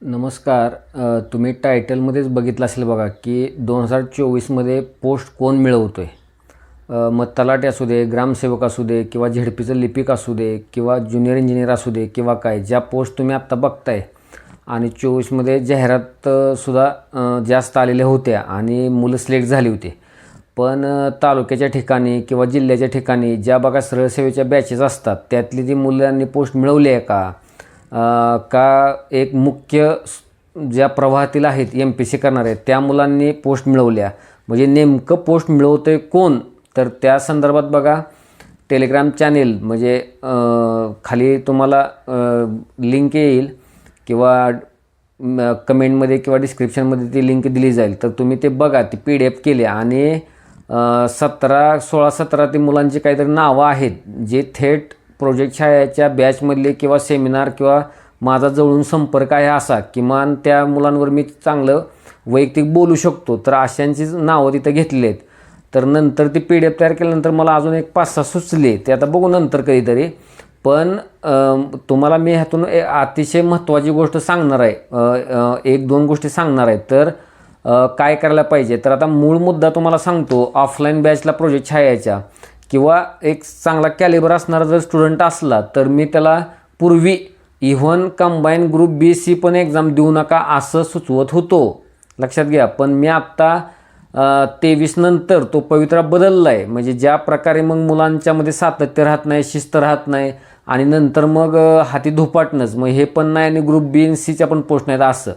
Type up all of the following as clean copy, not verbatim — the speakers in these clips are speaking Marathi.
नमस्कार. तुम्ही टायटलमध्येच बघितलं असेल बघा की 2024मध्ये पोस्ट कोण मिळवतो आहे. मग तलाठी असू दे, ग्रामसेवक असू दे, किंवा झेडपीचं लिपिक असू दे, किंवा ज्युनियर इंजिनियर असू दे, किंवा काय ज्या पोस्ट तुम्ही आत्ता बघताय. आणि 24मध्ये जाहिरातसुद्धा जास्त आलेल्या होत्या आणि मुलं सिलेक्ट झाली होती. पण तालुक्याच्या ठिकाणी किंवा जिल्ह्याच्या ठिकाणी ज्या बघा सरळ सेवेच्या बॅचेस असतात त्यातली ती मुलांनी पोस्ट मिळवली आहे का एक मुख्य ज्या प्रवाहातील आहेत MPSC करणारे त्या मुलांनी पोस्ट मिळवल्या. म्हणजे नेमकं पोस्ट मिळवतं आहे कोण, तर त्या संदर्भात बघा टेलिग्राम चॅनेल म्हणजे खाली तुम्हाला लिंक येईल किंवा कमेंटमध्ये किंवा डिस्क्रिप्शनमध्ये ती लिंक दिली जाईल. तर तुम्ही ते बघा, ती PDF केली आणि 16-17 ती मुलांची काहीतरी नावं आहेत जे थेट प्रोजेक्ट शाळेच्या बॅचमधले किंवा सेमिनार किंवा माझा जवळून संपर्क आहे असा, किमान त्या मुलांवर मी चांगलं वैयक्तिक बोलू शकतो, तर अशांचीच नावं तिथं घेतली आहेत. तर नंतर ती PDF तयार केल्यानंतर मला अजून एक 5-6 सुचले, ते आता बघू नंतर कधीतरी. पण तुम्हाला मी ह्यातून अतिशय महत्त्वाची गोष्ट सांगणार आहे, 1-2 गोष्टी सांगणार आहे. तर काय करायला पाहिजे, तर आता मूळ मुद्दा तुम्हाला सांगतो. ऑफलाईन बॅचला प्रोजेक्ट छायाच्या किंवा एक चांगला कॅलिबर असणारा जर स्टुडंट असला तर मी त्याला पूर्वी इव्हन कंबाईन ग्रुप B-C पण एक्झाम देऊ नका असं सुचवत होतो, लक्षात घ्या. पण मी आत्ता 23 नंतर तो पवित्रा बदलला आहे. म्हणजे ज्या प्रकारे मग मुलांच्यामध्ये सातत्य राहत नाही, शिस्त राहत नाही आणि नंतर मग हाती धुपाटणंच, मग हे पण नाही आणि ग्रुप B आणि Cच्या पण पोस्ट नाहीत असं.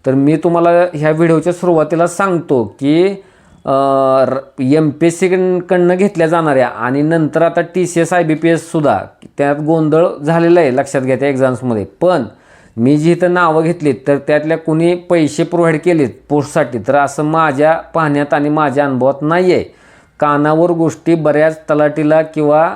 तर मी तुम्हाला ह्या व्हिडिओच्या सुरुवातीला सांगतो की MPSC कडनं घेतल्या जाणाऱ्या आणि नंतर आता TCS IBPS सुद्धा त्यात गोंधळ झालेला आहे, लक्षात घ्या त्या एक्झाम्समध्ये. पण मी जी इथं नावं घेतलीत तर त्यातल्या कुणी पैसे प्रोव्हाइड केलेत पोस्टसाठी, तर असं माझ्या पाहण्यात आणि माझ्या अनुभवात नाही आहे. कानावर गोष्टी बऱ्याच तलाठीला किंवा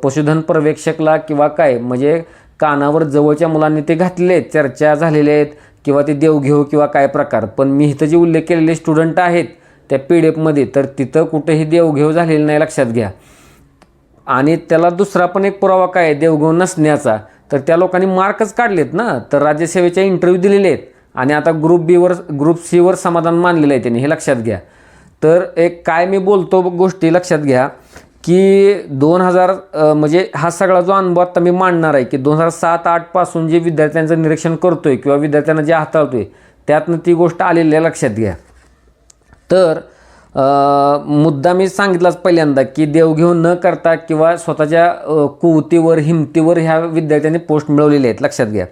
पशुधन पर्यवेक्षकला किंवा काय म्हणजे कानावर जवळच्या मुलांनी ते घातलेले आहेत, चर्चा झालेल्या आहेत किंवा ते देवघेव किंवा काय प्रकार. पण मी इथं जे उल्लेख केलेले स्टुडंट आहेत त्या PDFमध्ये, तर तिथं कुठेही देवघेव झालेलं नाही, लक्षात घ्या. आणि त्याला दुसरा पण एक पुरावा काय आहे देवघेव नसण्याचा, तर त्या लोकांनी मार्कच काढलेत ना, तर राज्यसेवेच्या इंटरव्ह्यू दिलेले आहेत आणि आता ग्रुप C वर समाधान मानलेलं आहे त्यांनी, हे लक्षात घ्या. तर एक काय मी बोलतो गोष्टी लक्षात घ्या की 2000 म्हणजे हा सगळा जो अनुभव आता मी मांडणार आहे की 2007-08 पासून जे विद्यार्थ्यांचं निरीक्षण करतोय किंवा विद्यार्थ्यांना जे हाताळतोय त्यातनं ती गोष्ट आलेली आहे, लक्षात घ्या. तर मुद्दा मी सांगितलाच पहिल्यांदा की देवघेव न करता किंवा स्वतःच्या कुवतीवर हिमतीवर ह्या विद्यार्थ्यांनी पोस्ट मिळवलेले आहेत, लक्षात घ्या.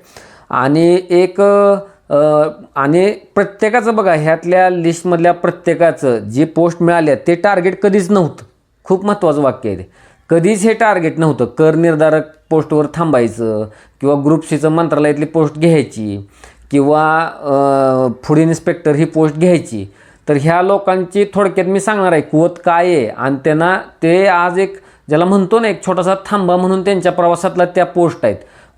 आणि प्रत्येकाचं बघा ह्यातल्या लिस्टमधल्या प्रत्येकाचं जे पोस्ट मिळाले ते टार्गेट कधीच नव्हतं. खूप महत्त्वाचं वाक्य आहे ते. कधीच हे टार्गेट नव्हतं कर निर्धारक पोस्टवर थांबायचं किंवा ग्रुप Cचं मंत्रालयातली पोस्ट घ्यायची किंवा फूड इन्स्पेक्टर ही पोस्ट घ्यायची. तर ह्या लोकांची थोडक्यात मी सांगणार आहे कुवत काय आहे आणि त्यांना ते आज एक ज्याला म्हणतो ना एक छोटासा थांबा म्हणून त्यांच्या प्रवासातला त्या पोस्ट आहेत.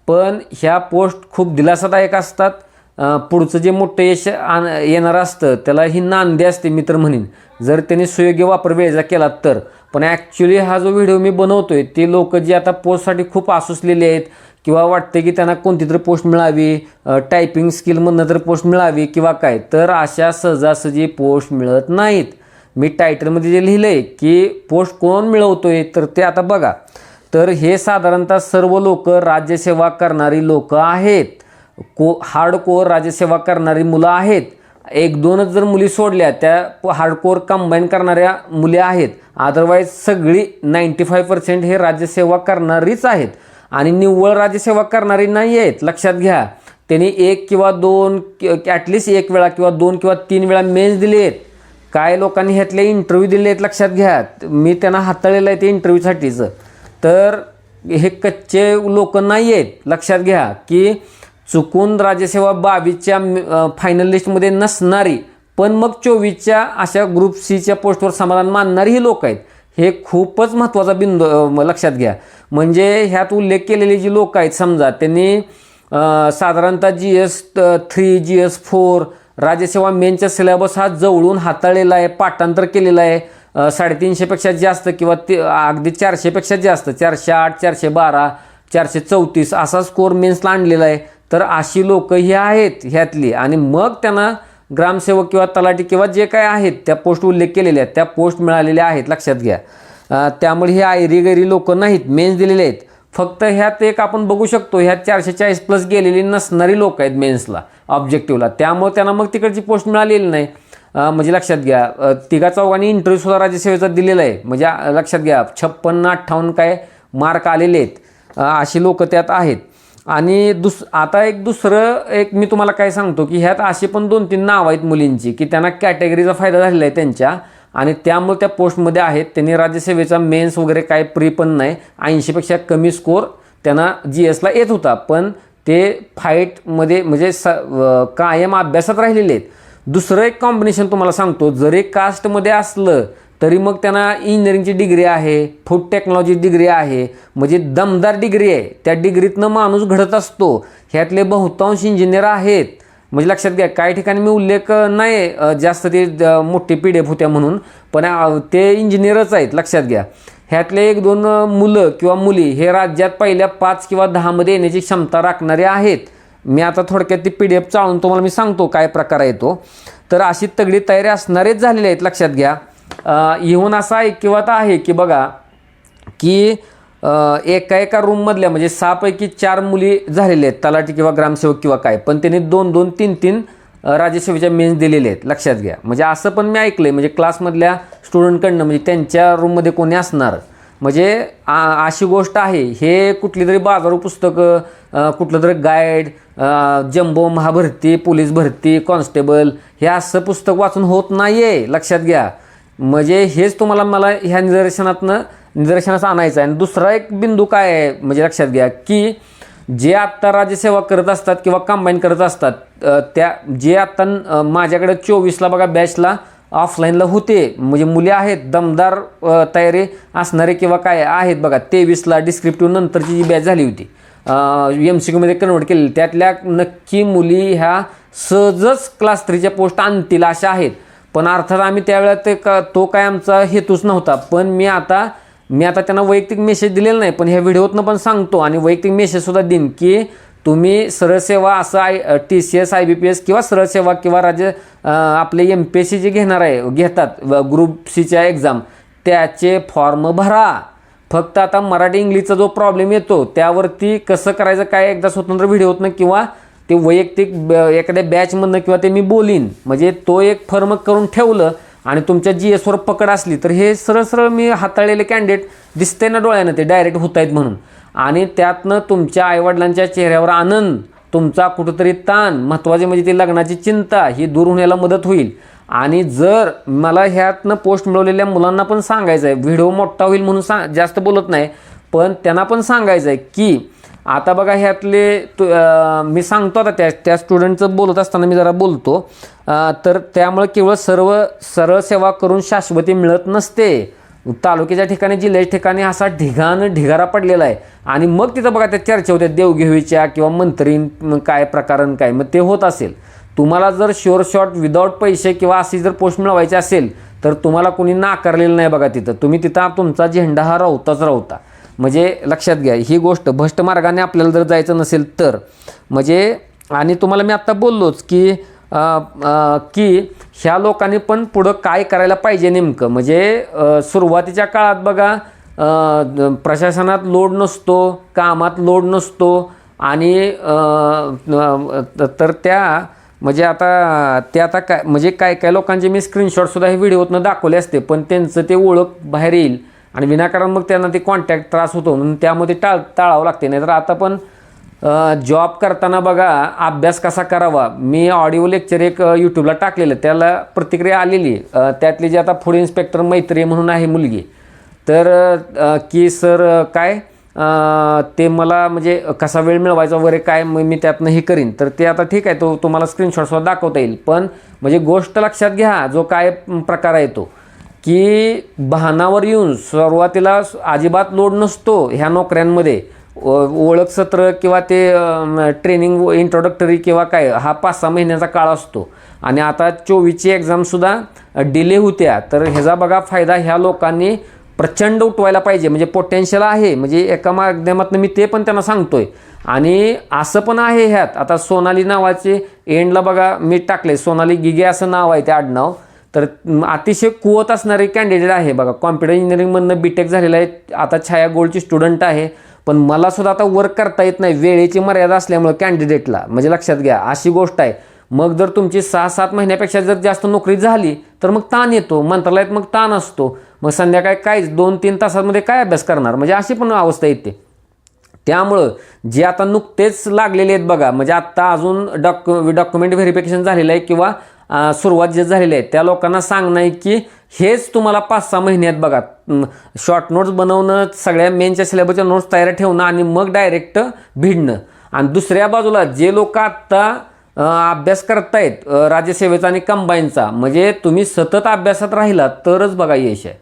पण ह्या पोस्ट खूप दिलासादायक असतात. पुढचं जे मोठं यश येणारं असतं त्याला ही नांदी असते मी तर म्हणेन, जर त्यांनी सुयोग्य वापर वेळेचा केला तर. पण ॲक्च्युली हा जो व्हिडिओ मी बनवतोय ते लोक जे आता पोस्टसाठी खूप आसुसलेले आहेत किंवा वाटते की त्यांना कोणती तरी पोस्ट मिळावी, टायपिंग स्किलमधनं तर पोस्ट मिळावी किंवा काय, तर अशा सहजासहजी पोस्ट मिळत नाहीत. मी टायटलमध्ये जे लिहिलं आहे की पोस्ट कोण मिळवतोय तर ते आता बघा. तर हे साधारणतः सर्व लोक राज्यसेवा करणारी लोक आहेत, हार्डकोअर राज्यसेवा करणारी मुलं आहेत. 1-2च जर मुली सोडल्या त्या हार्डकोअर कंबाईन करणाऱ्या मुली आहेत, अदरवाईज सगळी 95% हे राज्यसेवा करणारीच आहेत आणि निव्वळ राज्यसेवा करणारी नाही आहेत, लक्षात घ्या. त्यांनी 1 किंवा 2 ॲटलिस्ट 1 वेळा किंवा 2 किंवा 3 वेळा मेन्स दिले आहेत. काय लोकांनी ह्यातले इंटरव्ह्यू दिले आहेत, लक्षात घ्या. मी त्यांना हाताळलेलं आहे ते इंटरव्ह्यूसाठीचं. तर हे कच्चे लोक नाही आहेत, लक्षात घ्या. की चुकून राज्यसेवा 22च्या फायनल लिस्टमध्ये नसणारी पण मग 24च्या अशा ग्रुप Cच्या पोस्टवर समाधान मानणारी ही लोक आहेत. हे खूपच महत्त्वाचा बिंदू लक्षात घ्या. म्हणजे ह्यात उल्लेख केलेले जी लोक आहेत समजा त्यांनी साधारणतः GS3 GS4 राज्यसेवा मेनचा सिलेबस हा जवळून हाताळलेला आहे, पाठांतर केलेला आहे. 350पेक्षा जास्त किंवा अगदी 400पेक्षा जास्त 408 412 434 असा स्कोर मेन्सला आणलेला आहे. तर अशी लोक ही आहेत ह्यातली, आणि मग त्यांना ग्रामसेवक किंवा तलाठी किंवा जे काय आहेत त्या पोस्ट उल्लेख केलेल्या आहेत, त्या पोस्ट मिळालेल्या आहेत, लक्षात घ्या. त्यामुळे हे आयरी गैरी लोक नाहीत, मेन्स दिलेले आहेत. फक्त ह्यात एक आपण बघू शकतो, ह्यात 440 प्लस गेलेली नसणारी लोक आहेत मेन्सला, ऑब्जेक्टिव्हला, त्यामुळे त्यांना मग तिकडची पोस्ट मिळालेली नाही. म्हणजे लक्षात घ्या, तिघा चौघांनी इंटरव्ह्यू सुद्धा राज्यसेवेचा दिलेला आहे. म्हणजे लक्षात घ्या 56-58 काय मार्क आलेले आहेत, अशी लोक त्यात आहेत. आणि आता दुसरं मी तुम्हाला काय सांगतो की ह्यात अशी पण 2-3 नावं आहेत मुलींची की त्यांना कॅटेगरीचा फायदा झालेला आहे त्यांच्या, आणि त्यामुळे त्या पोस्टमध्ये आहेत. त्यांनी राज्यसेवेचा मेन्स वगैरे काय प्री पण नाही, 80पेक्षा कमी स्कोर त्यांना GSला येत होता, पण ते फाईटमध्ये म्हणजे कायम अभ्यासात राहिलेले आहेत. दुसरं एक कॉम्बिनेशन तुम्हाला सांगतो, जरी कास्टमध्ये असलं तरी मग त्यांना इंजिनिअरिंगची डिग्री आहे, फूड टेक्नॉलॉजी डिग्री आहे, म्हणजे दमदार डिग्री आहे. त्या डिग्रीतनं माणूस घडत असतो. ह्यातले बहुतांश इंजिनियर आहेत. म्हणजे लक्षात घ्या, काही ठिकाणी मी उल्लेख नाही जास्त ते मोठी PDF होत्या म्हणून, पण ते इंजिनियरच आहेत, लक्षात घ्या. ह्यातले 1-2 मुलं किंवा मुली हे राज्यात पहिल्या 5 किंवा 10मध्ये येण्याची क्षमता राखणारे आहेत. मी आता थोडक्यात ती PDF चाळून तुम्हाला मी सांगतो काय प्रकार आहे तो. तर अशी तगडी तयारी असणारेच झालेले आहेत, लक्षात घ्या. येऊन असा ऐकिवात आहे की बघा की एका रूममधल्या म्हणजे 6 पैकी 4 मुली झालेल्या आहेत तलाठी किंवा ग्रामसेवक किंवा काय, पण त्यांनी 2-2, 3-3 राज्यसेवेच्या मेन्स दिलेले आहेत, लक्षात घ्या. म्हणजे असं पण मी ऐकलं आहे, म्हणजे क्लासमधल्या स्टुडंटकडनं, म्हणजे त्यांच्या रूममध्ये कोणी असणार, म्हणजे अशी गोष्ट आहे. हे कुठली तरी बाजारू पुस्तकं, कुठलं तरी गाईड, जम्बो महाभरती, पोलीस भरती, कॉन्स्टेबल, हे असं पुस्तक वाचून होत नाही आहे, लक्षात घ्या. म्हणजे हेच मला ह्या निदर्शनास आणायचं आहे. आणि दुसरा एक बिंदू काय आहे म्हणजे लक्षात घ्या की जे आत्ता राज्यसेवा करत असतात किंवा कंबाईन करत असतात, त्या जे आत्ता माझ्याकडे 24ला बघा बॅचला ऑफलाईनला होते, म्हणजे मुली आहेत दमदार तयारी असणारे किंवा काय आहेत बघा. 23ला डिस्क्रिप्टिव्ह नंतरची जी बॅच झाली होती MCQमध्ये कन्वर्ट केलेली, त्यातल्या नक्की मुली ह्या सहजच क्लास 3च्या पोस्ट आणतील अशा आहेत. पण अर्थात आम्ही त्यावेळेला तो काय आमचा हेतूच नव्हता. पण मी आता त्यांना वैयक्तिक मेसेज दिलेला नाही, पण ह्या व्हिडिओतनं पण सांगतो आणि वैयक्तिक मेसेजसुद्धा देईन की तुम्ही सरळ सेवा असं TCS IBPS किंवा सरळ सेवा किंवा आपले MPSC जे घेतात ग्रुप Cच्या एक्झाम, त्याचे फॉर्म भरा. फक्त आता मराठी इंग्लिशचा जो प्रॉब्लेम येतो त्यावरती कसं करायचं काय एकदा स्वतंत्र व्हिडिओतनं किंवा ते वैयक्तिक एखाद्या बॅचमधनं किंवा ते मी बोलीन. म्हणजे तो एक फर्म करून ठेवलं आणि तुमच्या GSवर पकड असली तर हे सरळ मी हाताळलेले कॅन्डिडेट दिसते ना डोळ्यानं, ते डायरेक्ट होत आहेत म्हणून. आणि त्यातनं तुमच्या आईवडिलांच्या चेहऱ्यावर आनंद, तुमचा कुठंतरी ताण, महत्त्वाचे म्हणजे ती लग्नाची चिंता ही दूर होण्याला मदत होईल. आणि जर मला ह्यातनं पोस्ट मिळवलेल्या मुलांना पण सांगायचं आहे, व्हिडिओ मोठा होईल म्हणून जास्त बोलत नाही, पण त्यांना पण सांगायचं आहे की आता बघा ह्यातले मी सांगतो आता त्या स्टुडंटचं बोलत असताना मी जरा बोलतो. तर त्यामुळे केवळ सरळ सेवा करून शाश्वती मिळत नसते. तालुक्याच्या ठिकाणी जिल्ह्याच्या ठिकाणी असा ढिगारा पडलेला आहे. आणि मग तिथं बघा त्या चर्चा होत्या देवघेवीच्या किंवा मंत्रीन काय प्रकरण काय, मग ते होत असेल. तुम्हाला जर शुअर शॉट विदाऊट पैसे किंवा अशी जर पोस्ट मिळवायची असेल तर तुम्हाला कोणी नाकारलेलं नाही बघा. तुम्ही तिथं तुमचा झेंडा हा राहता. म्हणजे लक्षात घ्या ही गोष्ट, भ्रष्ट मार्गाने आपल्याला जर जायचं नसेल तर. म्हणजे आणि तुम्हाला मी आत्ता बोललोच की ह्या लोकांनी पण पुढं काय करायला पाहिजे नेमकं. म्हणजे सुरुवातीच्या काळात बघा प्रशासनात लोड नसतो, कामात लोड नसतो, आणि तर त्या म्हणजे आता काय म्हणजे काय लोकांचे मी स्क्रीनशॉटसुद्धा हे व्हिडिओतनं दाखवले असते, पण त्यांचं ते ओळख बाहेर येईल आणि विनाकारण मग त्यांना ते कॉन्टॅक्ट त्रास होतो म्हणून त्यामध्ये टाळावं लागते. नाही तर आता पण जॉब करताना बघा अभ्यास कसा करावा, मी ऑडिओ लेक्चर एक यूट्यूबला टाकलेलं, त्याला प्रतिक्रिया आलेली. त्यातली जी आता फूड इन्स्पेक्टर मैत्री म्हणून आहे मुलगी, तर की सर काय ते मला म्हणजे कसा वेळ मिळवायचा वगैरे काय मी त्यातनं हे करीन. तर ते आता ठीक आहे, तो तुम्हाला स्क्रीनशॉटसुद्धा दाखवता येईल. पण म्हणजे गोष्ट लक्षात घ्या, जो काय प्रकार आहे तो की बहाणावर येऊन सुरुवातीला अजिबात लोड नसतो ह्या नोकऱ्यांमध्ये. ओळख सत्र किंवा ते ट्रेनिंग इंट्रोडक्टरी किंवा काय हा 5-6 महिन्याचा काळ असतो. आणि आता 24ची एक्झामसुद्धा डिले होत्या. तर ह्याचा बघा फायदा ह्या लोकांनी प्रचंड उठवायला पाहिजे. म्हणजे पोटेन्शियल आहे, म्हणजे एका माध्यमातून मी ते पण त्यांना सांगतोय. आणि असं पण आहे ह्यात, आता सोनाली नावाचे एंडला बघा मी टाकले, सोनाली गिगे असं नाव आहे ते आडनाव. तर अतिशय कुवत असणारे कॅन्डिडेट आहे बघा. कॉम्प्युटर इंजिनिअरिंगमधनं बीटेक झालेलं आहे, आता छाया गोल्डची स्टुडंट आहे. पण मला सुद्धा आता वर्क करता येत नाही, वेळेची मर्यादा असल्यामुळे कॅन्डिडेटला, म्हणजे लक्षात घ्या अशी गोष्ट आहे. मग जर तुमची 6-7 महिन्यापेक्षा जर जास्त नोकरी झाली तर मग ताण येतो, मंत्रालयात मग ताण असतो. मग संध्याकाळी काहीच 2-3 तासांमध्ये काय अभ्यास करणार, म्हणजे अशी पण अवस्था येते. त्यामुळं जे आता नुकतेच लागलेले आहेत बघा, म्हणजे आत्ता अजून डॉक्युमेंट व्हेरिफिकेशन झालेलं आहे किंवा सुरुवात जे झालेली आहे, त्या लोकांना सांगणं आहे की हेच तुम्हाला 5-6 महिन्यात बघा शॉर्ट नोट्स बनवणं, सगळ्या मेनच्या सिलेबसच्या नोट्स तयार ठेवणं आणि मग डायरेक्ट भिडणं. आणि दुसऱ्या बाजूला जे लोक आत्ता अभ्यास करतायत राज्यसेवेचा आणि कंबाईनचा, म्हणजे तुम्ही सतत अभ्यासात राहिला तरच बघा यश आहे,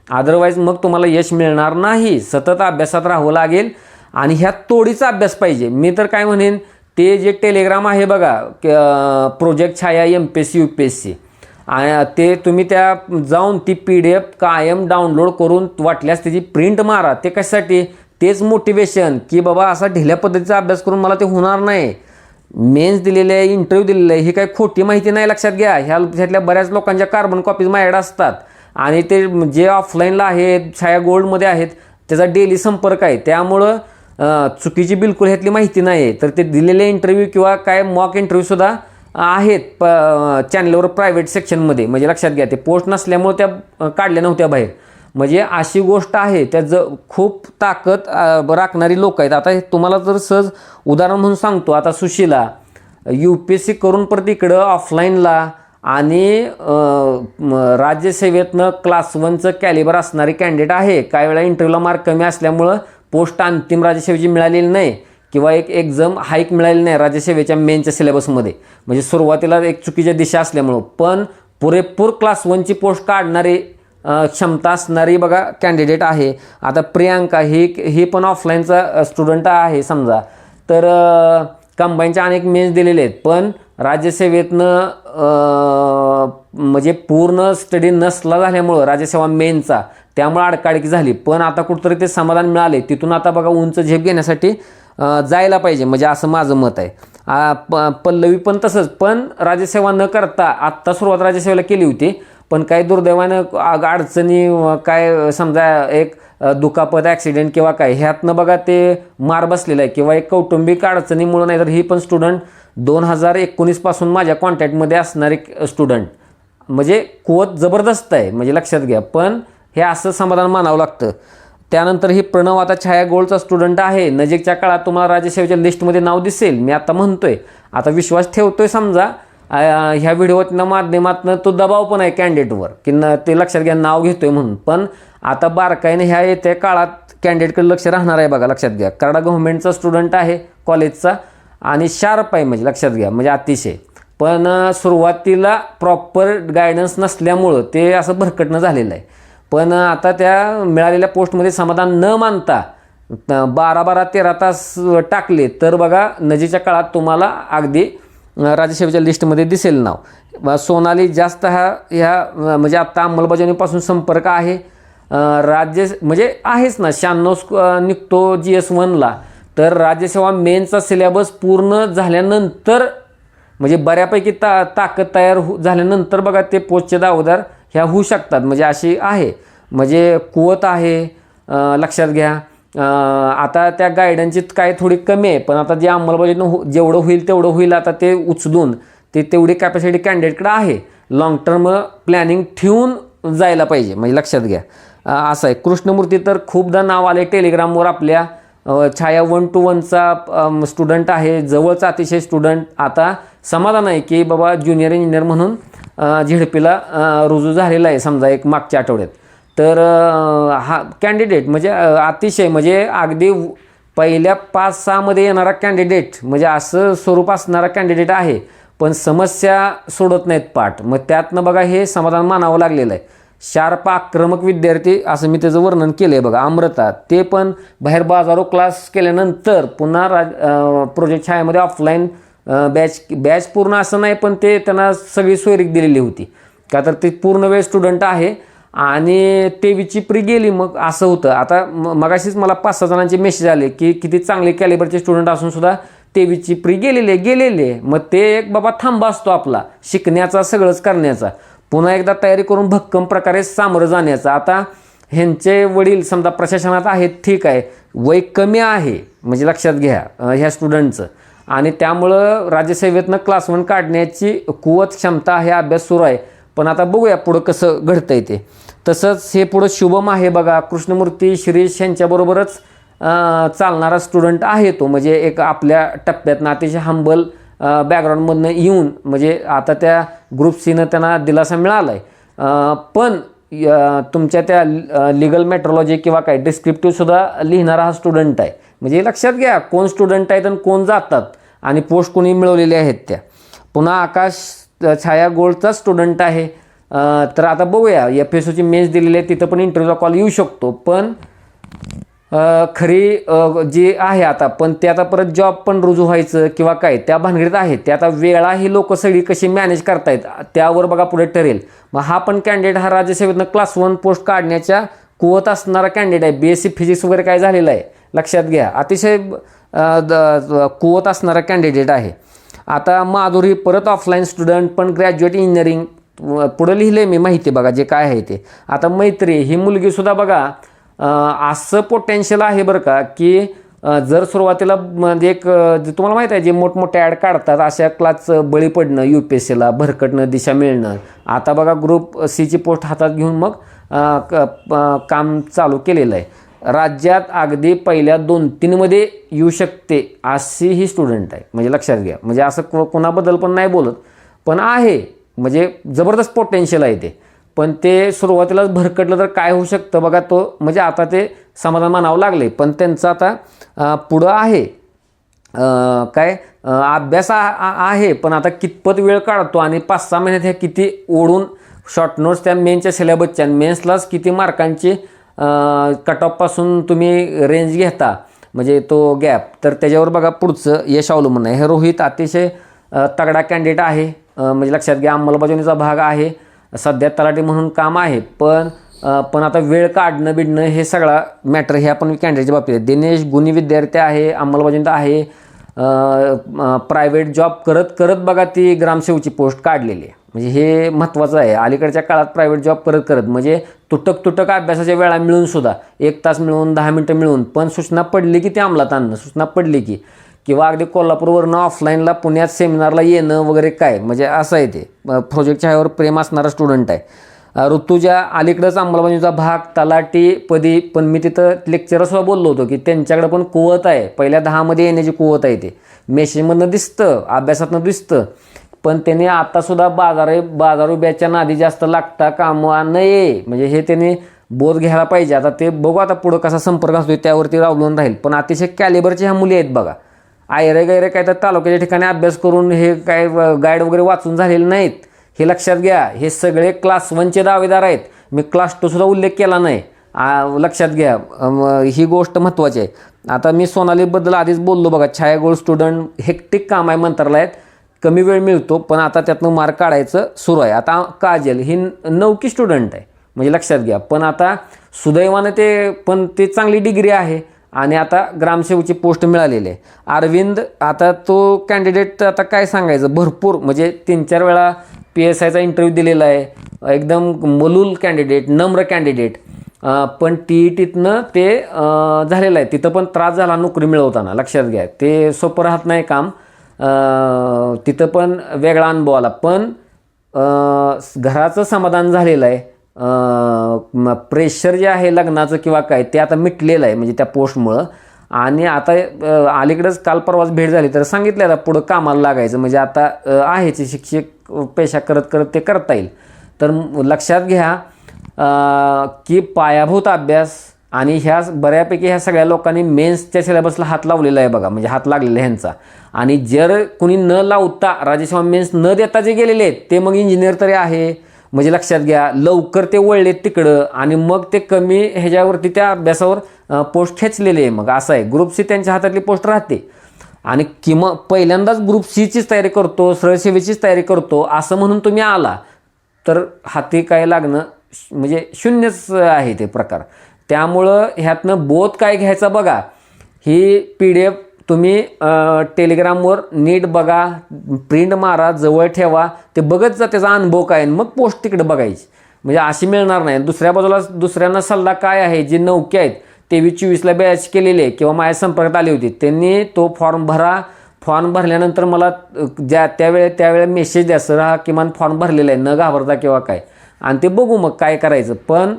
अदरवाईज मग तुम्हाला यश मिळणार नाही. सतत अभ्यासात राहावं लागेल आणि ह्यात तोडीचा अभ्यास पाहिजे. मी तर काय म्हणेन, ते जे टेलिग्राम आहे बघा प्रोजेक्ट छाया MPSC UPSC, ते तुम्ही त्या जाऊन ती PDF कायम डाउनलोड करून वाटल्यास त्याची प्रिंट मारा. ते कशासाठी, तेच मोटिवेशन की बाबा असा ढिल्या पद्धतीचा अभ्यास करून मला ते होणार नाही. मेन्स दिलेले आहे, इंटरव्ह्यू दिलेले आहे, ही काही खोटी माहिती नाही, लक्षात घ्या. ह्यातल्या बऱ्याच लोकांच्या कार्बन कॉपीज माझ्याकडे असतात आणि ते जे ऑफलाईनला आहेत, छाया गोल्डमध्ये आहेत, त्याचा डेली संपर्क आहे. त्यामुळं चुकीची बिलकुल ह्यातली माहिती नाही आहे. तर ते दिलेले इंटरव्ह्यू किंवा काय मॉक इंटरव्ह्यूसुद्धा आहेत चॅनलवर प्रायव्हेट सेक्शनमध्ये, म्हणजे लक्षात घ्या. ते पोस्ट नसल्यामुळे त्या काढल्या नव्हत्या बाहेर, म्हणजे अशी गोष्ट आहे. त्या खूप ताकद राखणारी लोक आहेत. आता तुम्हाला जर सहज उदाहरण म्हणून सांगतो, आता सुशीला UPSC करून परत इकडं ऑफलाईनला आणि राज्यसेवेतनं क्लास 1चं कॅलिबर असणारी कॅन्डिडेट आहे. काही वेळा इंटरव्ह्यूला मार्क कमी असल्यामुळं पोस्ट अंतिम राज्यसेवेची मिळालेली नाही किंवा एक एक्झाम हाईक मिळालेली नाही राज्यसेवेच्या मेनच्या सिलेबसमध्ये, म्हणजे सुरुवातीला एक चुकीच्या दिशा असल्यामुळं. पण पुरेपूर क्लास 1ची पोस्ट काढणारे क्षमता असणारी बघा कॅन्डिडेट आहे. आता प्रियांका ही पण ऑफलाईनचा स्टुडंट आहे समजा, तर कंबाईनच्या अनेक मेन्स दिलेले आहेत, पण राज्यसेवेतनं म्हणजे पूर्ण स्टडी नसला झाल्यामुळं राज्यसेवा मेनचा, त्यामुळे अडकाडकी झाली. पण आता कुठंतरी ते समाधान मिळाले, तिथून आता बघा उंच झेप घेण्यासाठी जायला पाहिजे, म्हणजे असं माझं मत आहे. पल्लवी पण तसंच, पण राज्यसेवा न करता आत्ता सुरुवात राज्यसेवेला केली होती, पण काही दुर्दैवानं अडचणी काय समजा एक दुखापत ॲक्सिडेंट किंवा काय ह्यातनं बघा ते मार बसलेला आहे किंवा एक कौटुंबिक अडचणीमुळे. नाही तर ही पण स्टुडंट 2019 पासून माझ्या कॉन्टॅक्टमध्ये असणारे स्टुडंट, म्हणजे कुवत जबरदस्त आहे, म्हणजे लक्षात घ्या. पण हे असं समाधान मानावं लागतं. त्यानंतर ही प्रणव आता छाया गोल्डचा स्टुडंट आहे. नजीकच्या काळात तुम्हाला राज्यसेवेच्या लिस्टमध्ये नाव दिसेल, मी आता म्हणतोय, आता विश्वास ठेवतोय समजा ह्या व्हिडिओच्या माध्यमातून. तो दबाव पण आहे कॅन्डिडेटवर की ते लक्षात घ्या नाव घेतोय म्हणून. पण आता बारकाईने ह्या येत्या काळात कॅन्डिडेटकडे लक्ष राहणार आहे बघा, लक्षात घ्या. कराडा गव्हर्नमेंटचा स्टुडंट आहे कॉलेजचा आणि शार्प आहे, म्हणजे लक्षात घ्या, म्हणजे अतिशय. पण सुरुवातीला प्रॉपर गायडन्स नसल्यामुळं ते असं भरकटणं झालेलं आहे. पण आता त्या मिळालेल्या पोस्टमध्ये समाधान न मानता 12-13 तास टाकले तर बघा नजीकच्या काळात तुम्हाला अगदी राज्यसेवेच्या लिस्टमध्ये दिसेल नाव. सोनाली जास्त ह्या म्हणजे आत्ता अंमलबजावणीपासून संपर्क आहे. म्हणजे आहेच ना, 96 निघतो GS1ला. तर राज्यसेवा मेनचा सिलेबस पूर्ण झाल्यानंतर, म्हणजे बऱ्यापैकी ताकद तयार झाल्यानंतर बघा ते पोस्टचे दावेदार ह्या होऊ शकतात, म्हणजे अशी आहे, म्हणजे कुवत आहे, लक्षात घ्या. आता त्या गायडन्सची काय थोडी कमी आहे, पण आता जे अंमलबजावणी जेवढं होईल तेवढं होईल. आता ते उचलून तेवढी कॅपॅसिटी कॅन्डिडेटकडे आहे. लॉंग टर्म प्लॅनिंग ठेवून जायला पाहिजे, म्हणजे लक्षात घ्या. असं आहे. कृष्णमूर्ती तर खूपदा नाव आले टेलिग्रामवर आपल्या. छाया 1-to-1चा स्टुडंट आहे, जवळचा अतिशय स्टुडंट. आता समाधान आहे की बाबा ज्युनियर इंजिनियर म्हणून झेडपीला रुजू झालेला आहे समजा एक मागच्या आठवड्यात. तर हा कॅन्डिडेट म्हणजे अतिशय, म्हणजे अगदी पहिल्या 5-6 मध्ये येणारा कॅन्डिडेट, म्हणजे असं स्वरूप असणारा कॅन्डिडेट आहे. पण समस्या सोडत नाहीत पाठ, मग त्यातनं बघा हे समाधान मानावं लागलेलं आहे. शार्प आक्रमक विद्यार्थी असं मी त्याचं वर्णन केलं आहे बघा. अमृता ते पण बाहेर बाजारो क्लास केल्यानंतर पुन्हा प्रोजेक्ट छायामध्ये ऑफलाईन बॅच पूर्ण असं नाही, पण ते त्यांना सगळी सोयरीक दिलेली होती का, तर ते पूर्ण वेळ स्टुडंट आहे. आणि तेवीसची प्री गेली, मग असं होतं. आता मगाशीच मला 5-6 जणांचे मेसेज आले की किती चांगले कॅलिबरचे स्टुडंट असून सुद्धा तेवीसची प्री गेलेले. मग ते एक बाबा थांबा असतो आपला शिकण्याचा, सगळंच करण्याचा, पुन्हा एकदा तयारी करून भक्कम प्रकारे सामोरं जाण्याचा. आता ह्यांचे वडील समजा प्रशासनात आहेत, ठीक आहे, वय कमी आहे म्हणजे लक्षात घ्या ह्या स्टुडंटचं, आणि त्यामुळं राज्यसेवेतनं क्लास 1 काढण्याची कुवत क्षमता आहे, अभ्यास सुरू आहे. पण आता बघूया पुढं कसं घडतंय ते. तसंच हे पुढं शुभम आहे बघा, कृष्णमूर्ती शिरीष यांच्याबरोबरच चालणारा स्टुडंट आहे तो, म्हणजे एक आपल्या टप्प्यातनं अतिशय हंबल बॅकग्राऊंडमधनं येऊन म्हणजे आता त्या ग्रुप सीनं त्यांना दिलासा मिळाला आहे. पण तुमच्या त्या लिगल मेट्रोलॉजी किंवा काय डिस्क्रिप्टिव्हसुद्धा लिहिणारा हा स्टुडंट आहे. म्हणजे लक्षात घ्या कोण स्टुडंट आहेत आणि कोण जातात आणि पोस्ट कोणी मिळवलेल्या आहेत त्या. पुन्हा आकाश छाया गोल्डचा स्टुडंट आहे. तर आता बघूया, FSOची मेन्स दिलेली आहे, तिथं पण इंटरव्ह्यूचा कॉल येऊ शकतो. पण खरी जी आहे आता, पण ते आता परत जॉब पण रुजू व्हायचं किंवा काय त्या भानगडीत आहे. ते आता वेळा ही लोक सगळी कशी मॅनेज करतायत त्यावर बघा पुढे ठरेल. मग हा पण कॅन्डिडेट हा राज्यसेवेतनं क्लास 1 पोस्ट काढण्याच्या कुवत असणारा कॅन्डिडेट आहे. BSc फिजिक्स वगैरे काय झालेलं आहे लक्षात घ्या, अतिशय कुवत असणारा कॅन्डिडेट आहे. आता माधुरी परत ऑफलाईन स्टुडंट, पण ग्रॅज्युएट इंजिनिअरिंग पुढं लिहिले मी माहिती बघा जे काय आहे ते. आता मैत्री ही मुलगीसुद्धा बघा असं पोटेन्शियल आहे बरं का, की जर सुरुवातीला म्हणजे एक तुम्हाला माहीत आहे जे मोठमोठे ॲड काढतात अशा क्लासचं बळी पडणं, UPSCला भरकटणं, दिशा मिळणं. आता बघा ग्रुप Cची पोस्ट हातात घेऊन मग काम चालू केलेलं आहे. राज्यात अगदी पहिल्या 2-3 मध्ये येऊ शकते अशी ही स्टुडंट आहे, म्हणजे लक्षात घ्या. म्हणजे असं कोणाबद्दल पण नाही बोलत, पण आहे म्हणजे जबरदस्त पोटेन्शियल आहे ते. पण ते सुरुवातीलाच भरकटलं तर काय होऊ शकतं बघा, तो म्हणजे आता ते समाधान मानावं लागले. पण त्यांचं आता पुढं आहे काय अभ्यास आहे, पण आता कितपत वेळ काढतो आणि 5-6 महिन्यात ह्या किती ओढून शॉर्ट नोट्स त्या मेनच्या सिलेबसच्या, मेन्सलाच किती मार्कांची कट ऑफपासून तुम्ही रेंज घेता म्हणजे तो गॅप, तर त्याच्यावर बघा पुढचं यश अवलंबून आहे. हे रोहित अतिशय तगडा कॅन्डिडेट आहे, म्हणजे लक्षात घ्या अंमलबजावणीचा भाग आहे, सध्या तलाठी म्हणून काम आहे. पण आता वेळ काढणं बिडणं हे सगळा मॅटर हे आपण कॅन्डिडेटच्या बाबतीत आहे. दिनेश गुणी विद्यार्थी आहे, अंमलबजावणीत आहे, प्रायव्हेट जॉब करत करत बघा ती ग्रामसेवची पोस्ट काढलेली आहे. म्हणजे हे महत्त्वाचं आहे. अलीकडच्या काळात प्रायव्हेट जॉब करत करत म्हणजे तुटक अभ्यासाच्या वेळा मिळून सुद्धा 1 तास मिळून 10 मिनटं मिळून, पण सूचना पडली की ते अंमलात आणणं, सूचना पडली की, किंवा अगदी कोल्हापूरवरनं ऑफलाईनला पुण्यात सेमिनारला येणं वगैरे काय, म्हणजे असं आहे ते. प्रोजेक्टच्या ह्यावर प्रेम असणारा स्टुडंट आहे. ऋतुजा अलीकडंच अंमलबजावणीचा भाग तलाठी पदी, पण मी तिथं लेक्चरसुद्धा बोललो होतो की त्यांच्याकडे पण कुवत आहे, पहिल्या 10 मध्ये येण्याची कुवत आहे. ते मेसेजमधनं दिसतं, अभ्यासातनं दिसतं, पण त्याने आतासुद्धा बाजारू बॅचच्या नादी जास्त लागता कामा नये, म्हणजे हे त्याने बोध घ्यायला पाहिजे. आता ते बघू आता पुढं कसा संपर्क असतो त्यावरती अवलंबून राहील. पण अतिशय कॅलिबरच्या ह्या मुली आहेत बघा. आयरे काय तर तालुक्याच्या ठिकाणी अभ्यास करून हे काय गाईड वगैरे वाचून झालेले नाहीत, हे लक्षात घ्या. हे सगळे क्लास 1चे दावेदार आहेत. मी क्लास 2 सुद्धा उल्लेख केला नाही, लक्षात घ्या. ही गोष्ट महत्त्वाची आहे. आता मी सोनालीबद्दल आधीच बोललो बघा, छाया गोल्ड स्टुडंट, हेक्टिक काम आहे मंत्रालयात, कमी वेळ मिळतो, पण आता त्यातनं मार्क काढायचं सुरू आहे. आता काजल ही 9वी स्टुडंट आहे, म्हणजे लक्षात घ्या. पण आता सुदैवानं ते चांगली डिग्री आहे आणि आता ग्रामसेवकची पोस्ट मिळालेली आहे. अरविंद आता तो कॅन्डिडेट आता काय सांगायचं, भरपूर म्हणजे 3-4 वेळा PSIचा इंटरव्ह्यू दिलेला आहे. एकदम मलूल कॅन्डिडेट, नम्र कॅन्डिडेट, पण TETनं ते झालेलं आहे. तिथं पण त्रास झाला नोकरी मिळवताना, लक्षात घ्या. ते सोपं राहत नाही काम, तिथं पण वेगळा अनुभव आला. पण घराचं समाधान झालेलं आहे. प्रेशर जे आहे लग्नाचं किंवा काय ते आता मिटलेलं आहे म्हणजे त्या पोस्टमुळं. आणि आता अलीकडेच काल परवाच भेट झाली तर सांगितलं आता पुढं कामाला लागायचं, म्हणजे आता आहेच शिक्षक पेशा करत करत ते करता येईल. तर लक्षात घ्या की पायाभूत अभ्यास आणि बऱ्यापैकी ह्या सगळ्या लोकांनी मेन्सच्या सिलेबसला हात लावलेला आहे बघा, म्हणजे हात लागलेला आहे ह्यांचा. आणि जर कुणी न लावता राज्यसेवा मेन्स न देता जे गेलेले आहेत ते मग इंजिनियर तरी आहे, म्हणजे लक्षात घ्या. लवकर ते वळलेत तिकडं आणि मग ते कमी ह्याच्यावरती त्या अभ्यासावर पोस्ट खेचलेले आहे. मग असं आहे, ग्रुप C त्यांच्या हातातली पोस्ट राहते आणि पहिल्यांदाच ग्रुप Cचीच तयारी करतो, सरळ सेवेचीच तयारी करतो असं म्हणून तुम्ही आला तर हाती काय लागणं म्हणजे शून्यच आहे ते प्रकार. त्यामुळं ह्यातनं बोध काय घ्यायचा बघा. ही PDF तुम्ही टेलिग्रामवर नीट बघा, प्रिंट मारा, जवळ ठेवा, ते बघत जा त्याचा अनुभव काय, मग पोस्ट तिकडे बघायची. म्हणजे अशी मिळणार नाही. दुसऱ्या बाजूला दुसऱ्यांना सल्ला काय आहे, जे नौके आहेत 23-24ला बॅच केलेले किंवा माझ्या संपर्कात आले होते, त्यांनी तो फॉर्म भरा. फॉर्म भरल्यानंतर मला त्यावेळेला मेसेज द्या, सर हा किमान फॉर्म भरलेला आहे, न घाबरता किंवा काय, आणि ते बघू मग काय करायचं. पण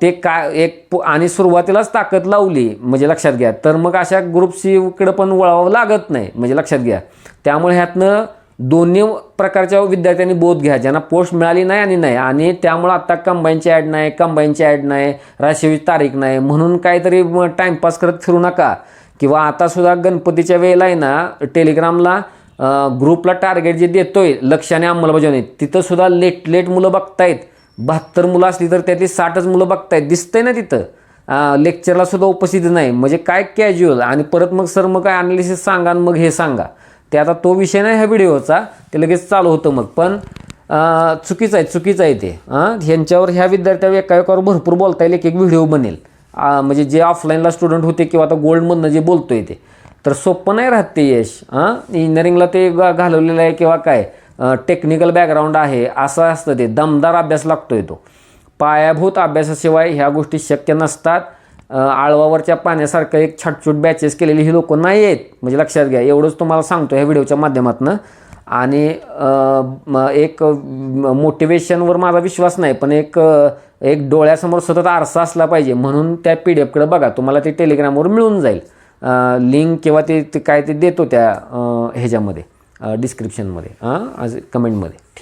ते काय आणि सुरुवातीलाच ताकद लावली म्हणजे लक्षात घ्या, तर मग अशा ग्रुपसीकडे पण वळावं लागत नाही म्हणजे लक्षात घ्या. त्यामुळे ह्यातनं दोन्ही प्रकारच्या विद्यार्थ्यांनी बोध घ्या, ज्यांना पोस्ट मिळाली नाही आणि त्यामुळं आत्ता कंबाईनची ॲड नाही, राशीची तारीख नाही म्हणून काहीतरी टाईमपास करत फिरू नका. किंवा आतासुद्धा गणपतीच्या वेळेला आहे ना, टेलिग्रामला ग्रुपला टार्गेट जे देतोय लक्ष्याने अंमलबजावणी, तिथंसुद्धा लेट मुलं बघतायत. 72 मुलं असली तर त्यातली 60च मुलं बघतायत, दिसतंय ना तिथं. लेक्चरला सुद्धा उपस्थिती नाही म्हणजे काय कॅज्युअल. आणि परत मग सर मग काय अनालिसिस सांगा आणि मग हे सांगा, ते आता तो विषय नाही ह्या व्हिडिओचा, ते लगेच चालू होतं मग. पण चुकीचं आहे ते. ह्यांच्यावर ह्या विद्यार्थ्यावर एकावर भरपूर बोलता येईल, एक व्हिडिओ बनेल. म्हणजे जे ऑफलाईनला स्टुडंट होते किंवा आता गोल्डमधनं जे बोलतोय ते, तर सोपं नाही राहत ते यश. इंजिनिअरिंगला ते घालवलेलं आहे किंवा काय टेक्निकल बॅकग्राऊंड आहे असं असतं, ते दमदार अभ्यास लागतोय तो. पायाभूत अभ्यासाशिवाय ह्या गोष्टी शक्य नसतात. आळवावरच्या पाण्यासारखं एक छाटछूट बॅचेस केलेली ही लोकं नाही आहेत म्हणजे लक्षात घ्या. एवढंच तुम्हाला सांगतो ह्या व्हिडिओच्या माध्यमातून. आणि एक मोटिवेशनवर माझा विश्वास नाही, पण एक डोळ्यासमोर सतत आरसा असला पाहिजे, म्हणून त्या PDF बघा. तुम्हाला ते टेलिग्रामवर मिळून जाईल लिंक किंवा ते काय ते देतो त्या ह्याच्यामध्ये डिस्क्रिप्शनमध्ये आज कमेंटमध्ये.